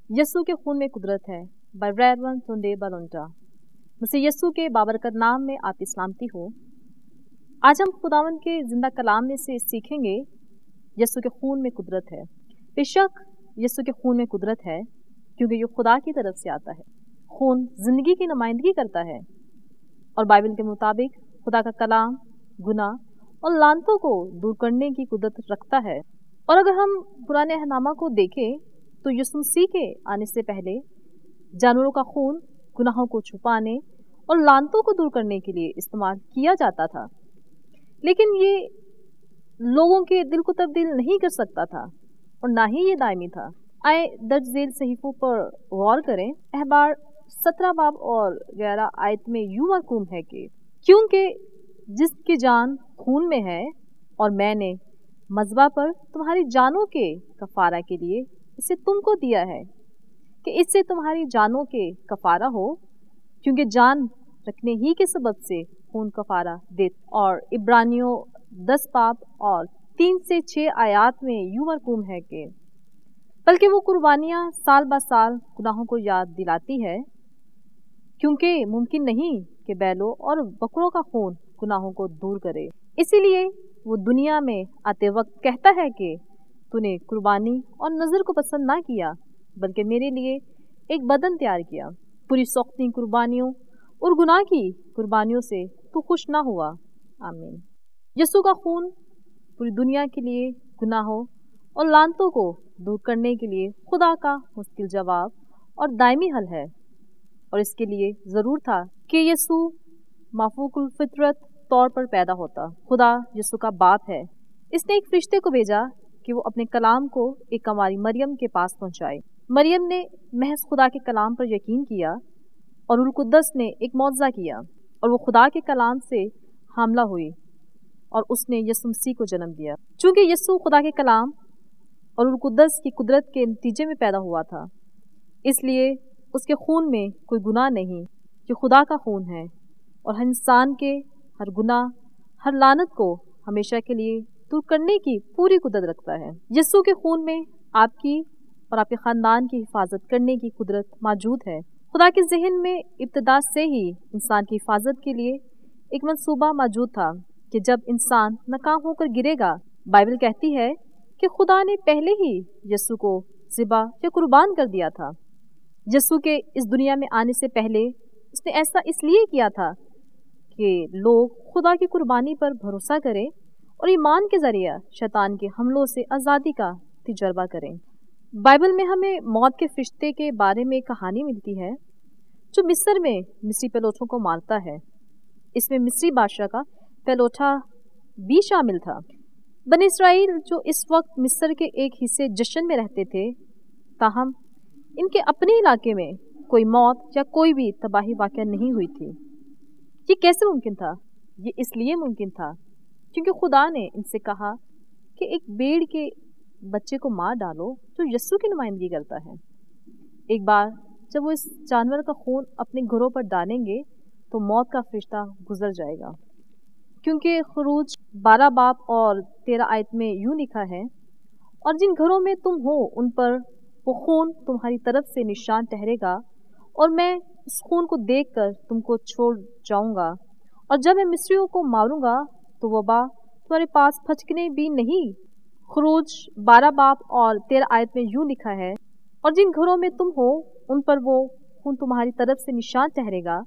यस्सु के खून में कुदरत है बाय रेरवन तुंडे बलुंटा। मुझसे यस्सु के बाबरकत नाम में आपकी सलामती हो। आज हम खुदावन के जिंदा कलाम में से सीखेंगे यस्सु के खून में कुदरत है। बेशक यस्सु के खून में कुदरत है क्योंकि ये खुदा की तरफ से आता है। खून जिंदगी की नुमाइंदगी करता है और बाइबल के मुताबिक खुदा का कलाम गुनाह और लानतों को दूर करने की कुदरत रखता है। और अगर हम पुराने अहदनामा को देखें तो यीशु मसीह के आने से पहले जानवरों का खून गुनाहों को छुपाने और लानतों को दूर करने के लिए इस्तेमाल किया जाता था, लेकिन ये लोगों के दिल को तब्दील नहीं कर सकता था और ना ही ये दायमी था। आए दर्ज झेल सहीफों पर गौर करें। अहबार 17 बाब और 11 आयत में यूं मरकूम है कि क्योंकि जिसकी जान खून में है और मैंने मज़बा पर तुम्हारी जानों के कफारा के लिए इसे तुमको दिया है कि इससे तुम्हारी जानों के कफारा हो, क्योंकि जान रखने ही के सबब से खून कफारा दे। और इब्रानियों 10 बाब और 3 से 6 आयात में यूं मरकूम है कि बल्कि वो कुर्बानियाँ साल ब साल गुनाहों को याद दिलाती है, क्योंकि मुमकिन नहीं कि बैलों और बकरों का खून गुनाहों को दूर करे। इसीलिए वो दुनिया में आते वक्त कहता है कि तूने कुर्बानी और नज़र को पसंद ना किया, बल्कि मेरे लिए एक बदन तैयार किया। पूरी सौख्ती कुर्बानियों और गुनाह की कुर्बानियों से तू खुश ना हुआ। आमीन। यीशु का खून पूरी दुनिया के लिए गुनाहों और लानतों को दूर करने के लिए खुदा का मुश्किल जवाब और दायमी हल है, और इसके लिए ज़रूर था कि यीशु माफूकुल फितरत तौर पर पैदा होता। खुदा यीशु का बाप है। इसने एक फरिश्ते को भेजा कि वो अपने कलाम को एक कंवारी मरियम के पास पहुंचाए। मरियम ने महज खुदा के कलाम पर यकीन किया और रूह कुद्दस ने एक मौजज़ा किया और वो खुदा के कलाम से हामला हुई और उसने यीशु मसीह को जन्म दिया। चूँकि यीशु खुदा के कलाम और रूह कुद्दस की कुदरत के नतीजे में पैदा हुआ था, इसलिए उसके खून में कोई गुनाह नहीं, जो खुदा का खून है और हर इंसान के हर गुनाह हर लानत को हमेशा के लिए दूर करने की पूरी कुदरत रखता है। यीशु के खून में आपकी और आपके ख़ानदान की हिफाजत करने की कुदरत मौजूद है। खुदा के जहन में इब्तिदा से ही इंसान की हिफाजत के लिए एक मंसूबा मौजूद था कि जब इंसान नाकाम होकर गिरेगा, बाइबल कहती है कि खुदा ने पहले ही यीशु को ज़िबा या कुर्बान कर दिया था। यीशु के इस दुनिया में आने से पहले उसने ऐसा इसलिए किया था कि लोग खुदा की कुर्बानी पर भरोसा करें और ईमान के ज़रिए शैतान के हमलों से आज़ादी का तजर्बा करें। बाइबल में हमें मौत के फरिश्ते के बारे में एक कहानी मिलती है जो मिस्र में मिस्री पहलोठों को मारता है। इसमें मिस्री बादशाह का पहलोठा भी शामिल था। बनी इसराइल जो इस वक्त मिस्र के एक हिस्से जशन में रहते थे, ताहम इनके अपने इलाके में कोई मौत या कोई भी तबाही वाक़या नहीं हुई थी। ये कैसे मुमकिन था? ये इसलिए मुमकिन था क्योंकि खुदा ने इनसे कहा कि एक भेड़ के बच्चे को मार डालो जो यीशु की नुमाइंदगी करता है। एक बार जब वो इस जानवर का खून अपने घरों पर डालेंगे तो मौत का फरिश्ता गुजर जाएगा, क्योंकि खरूज 12 बाब और 13 आयत में यूं लिखा है, और जिन घरों में तुम हो उन पर वो खून तुम्हारी तरफ से निशान ठहरेगा, और मैं इस खून को देखकर तुमको छोड़ जाऊंगा, और जब मैं मिस्रियों को मारूंगा तो वबा तुम्हारे पास फचकने भी नहीं। खरूज 12 बाब और 13 आयत में यूं लिखा है, और जिन घरों में तुम हो उन पर वो खून तुम्हारी तरफ से निशान ठहरेगा,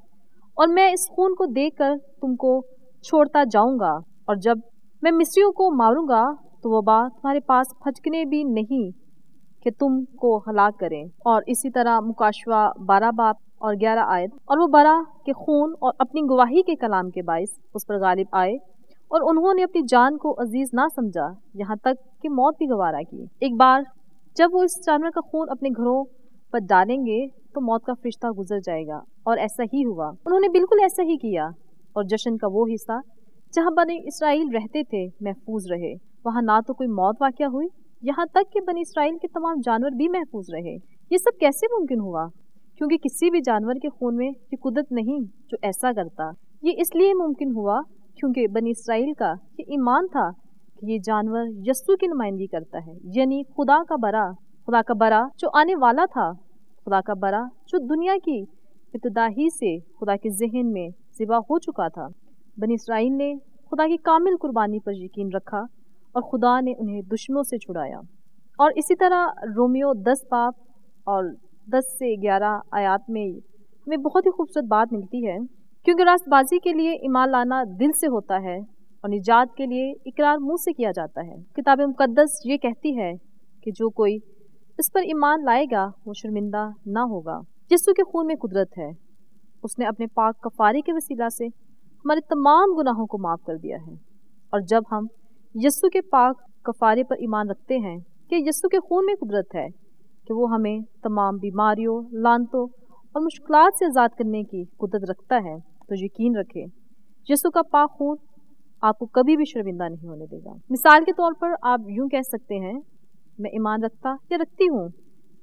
और मैं इस खून को देखकर तुमको छोड़ता जाऊंगा, और जब मैं मिस्रियों को मारूंगा तो वबा तुम्हारे पास फचकने भी नहीं कि तुमको हलाक करें। और इसी तरह मुकाशवा 12 बाब और 11 आयत, और वो बरा के खून और अपनी गवाही के कलाम के बाइस उस पर गालिब आए, और उन्होंने अपनी जान को अजीज ना समझा, यहाँ तक कि मौत भी गवारा की। एक बार जब वो इस जानवर का खून अपने घरों पर डालेंगे तो मौत का फरिश्ता गुजर जाएगा, और ऐसा ही हुआ। उन्होंने बिल्कुल ऐसा ही किया, और जशन का वो हिस्सा जहाँ बनी इसराइल रहते थे महफूज रहे। वहाँ ना तो कोई मौत वाक़या हुई, यहाँ तक कि बनी इसराइल के तमाम जानवर भी महफूज रहे। ये सब कैसे मुमकिन हुआ? क्योंकि किसी भी जानवर के खून में ये कुदरत नहीं जो ऐसा करता। ये इसलिए मुमकिन हुआ क्योंकि बनी इसराइल का ये ईमान था कि ये जानवर यस्सु की नुमाइंदगी करता है, यानी खुदा का बरा जो आने वाला था खुदा का बरा जो दुनिया की इब्तिदा ही से खुदा के जहन में ज़िबा हो चुका था। बनी इसराइल ने खुदा की कामिल कुर्बानी पर यकीन रखा और खुदा ने उन्हें दुश्मनों से छुड़ाया। और इसी तरह रोमियो 10 बाब और 10 से 11 आयात में हमें बहुत ही खूबसूरत बात मिलती है, क्योंकि रास्तबाजी के लिए ईमान लाना दिल से होता है और निजात के लिए इकरार मुंह से किया जाता है। किताब मुकद्दस ये कहती है कि जो कोई इस पर ईमान लाएगा वो शर्मिंदा ना होगा। यीशु के खून में कुदरत है। उसने अपने पाक कफारे के वसीला से हमारे तमाम गुनाहों को माफ़ कर दिया है। और जब हम यीशु के पाक कफारे पर ईमान रखते हैं कि यीशु के खून में कुदरत है कि वो हमें तमाम बीमारियों, लानतों और मुश्किलात से आज़ाद करने की कुदरत रखता है, तो यकीन रखें यीशु का पाक खून आपको कभी भी शर्मिंदा नहीं होने देगा। मिसाल के तौर पर आप यूँ कह सकते हैं, मैं ईमान रखता या रखती हूँ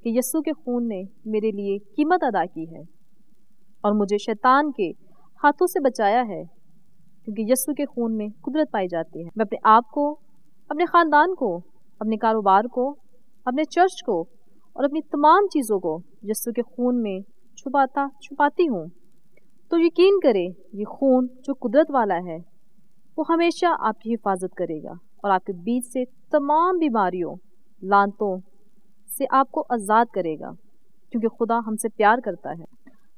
कि यीशु के खून ने मेरे लिए कीमत अदा की है और मुझे शैतान के हाथों से बचाया है, क्योंकि यीशु के खून में कुदरत पाई जाती है। मैं अपने आप को, अपने ख़ानदान को, अपने कारोबार को, अपने चर्च को और अपनी तमाम चीज़ों को यीशु के खून में छुपाती हूँ। तो यकीन करें ये खून जो कुदरत वाला है वो हमेशा आपकी हिफाजत करेगा और आपके बीच से तमाम बीमारियों, लानतों से आपको आज़ाद करेगा, क्योंकि खुदा हमसे प्यार करता है।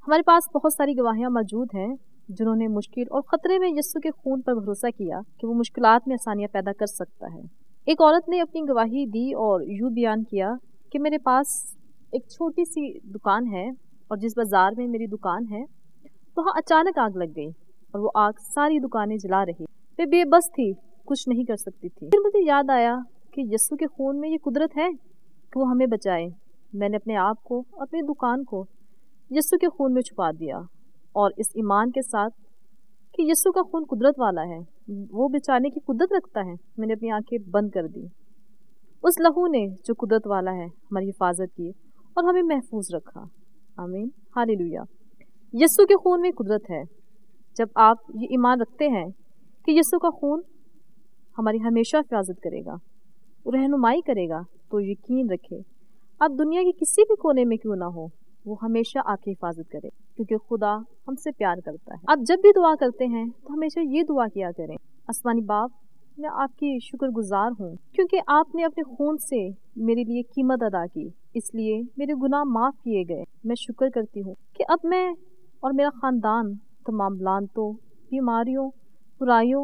हमारे पास बहुत सारी गवाहियाँ मौजूद हैं जिन्होंने मुश्किल और ख़तरे में यीशु के खून पर भरोसा किया कि वो मुश्किलात में आसानियाँ पैदा कर सकता है। एक औरत ने अपनी गवाही दी और यूँ बयान किया कि मेरे पास एक छोटी सी दुकान है और जिस बाज़ार में मेरी दुकान है वहाँ अचानक आग लग गई और वो आग सारी दुकानें जला रही। मैं बेबस थी, कुछ नहीं कर सकती थी। फिर मुझे याद आया कि यीशु के खून में ये कुदरत है कि वो हमें बचाए। मैंने अपने आप को, अपनी दुकान को यीशु के खून में छुपा दिया और इस ईमान के साथ कि यीशु का खून कुदरत वाला है, वो बचाने की कुदरत रखता है, मैंने अपनी आंखें बंद कर दी। उस लहू ने जो कुदरत वाला है हमारी हिफाजत की और हमें महफूज रखा। आमीन, हालेलुया। यीशु के खून में कुदरत है। जब आप ये ईमान रखते हैं कि यीशु का खून हमारी हमेशा हिफाजत करेगा, रहनुमाई करेगा, तो यकीन रखें आप दुनिया के किसी भी कोने में क्यों ना हो, वो हमेशा आपकी हिफाजत करे, क्योंकि खुदा हमसे प्यार करता है। आप जब भी दुआ करते हैं तो हमेशा ये दुआ किया करें, आसमानी बाप, मैं आपकी शुक्रगुजार हूँ क्योंकि आपने अपने खून से मेरे लिए कीमत अदा की, इसलिए मेरे गुनाह माफ़ किए गए। मैं शुक्र करती हूँ कि अब मैं और मेरा ख़ानदान तमाम लानतों, बीमारियों, बुराइयों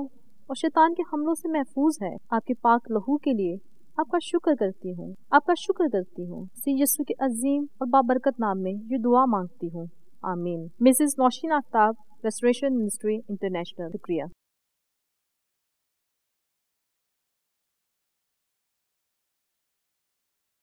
और शैतान के हमलों से महफूज है। आपके पाक लहू के लिए आपका शुक्र करती हूँ, आपका शुक्र करती हूँ। यीशु के अजीम और बाबरकत नाम में ये दुआ मांगती हूँ, आमीन। Mrs Nausheen Aftab, Restoration Ministry International. शुक्रिया।